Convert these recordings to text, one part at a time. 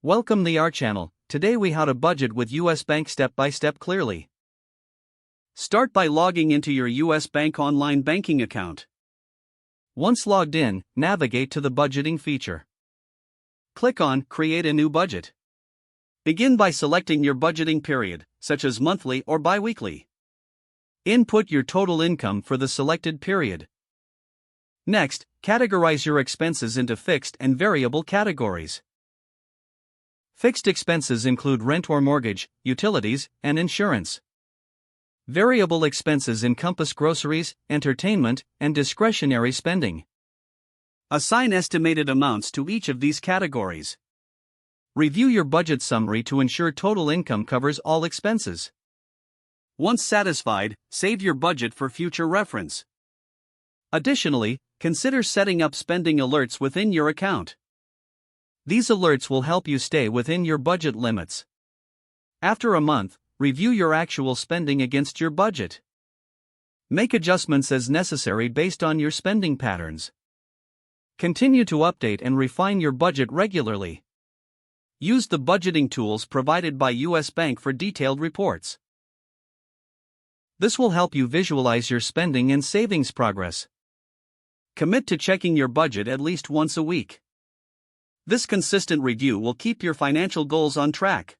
Welcome to our channel. Today we how to budget with US Bank step by step clearly. Start by logging into your US Bank online banking account. Once logged in, navigate to the budgeting feature. Click on Create a new budget. Begin by selecting your budgeting period, such as monthly or bi-weekly. Input your total income for the selected period. Next, categorize your expenses into fixed and variable categories. Fixed expenses include rent or mortgage, utilities, and insurance. Variable expenses encompass groceries, entertainment, and discretionary spending. Assign estimated amounts to each of these categories. Review your budget summary to ensure total income covers all expenses. Once satisfied, save your budget for future reference. Additionally, consider setting up spending alerts within your account. These alerts will help you stay within your budget limits. After a month, review your actual spending against your budget. Make adjustments as necessary based on your spending patterns. Continue to update and refine your budget regularly. Use the budgeting tools provided by US Bank for detailed reports. This will help you visualize your spending and savings progress. Commit to checking your budget at least once a week. This consistent review will keep your financial goals on track.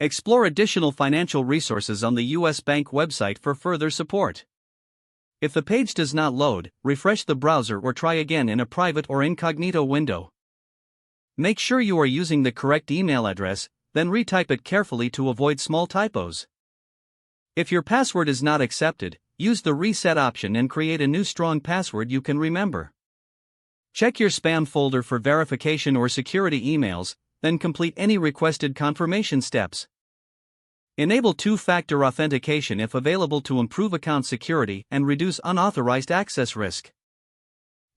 Explore additional financial resources on the US Bank website for further support. If the page does not load, refresh the browser or try again in a private or incognito window. Make sure you are using the correct email address, then retype it carefully to avoid small typos. If your password is not accepted, use the reset option and create a new strong password you can remember. Check your spam folder for verification or security emails, then complete any requested confirmation steps. Enable two-factor authentication if available to improve account security and reduce unauthorized access risk.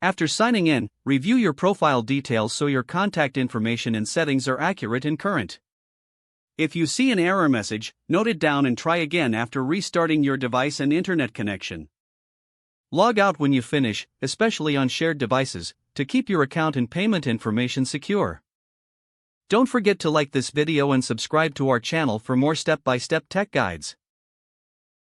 After signing in, review your profile details so your contact information and settings are accurate and current. If you see an error message, note it down and try again after restarting your device and internet connection. Log out when you finish, especially on shared devices, to keep your account and payment information secure. Don't forget to like this video and subscribe to our channel for more step-by-step tech guides.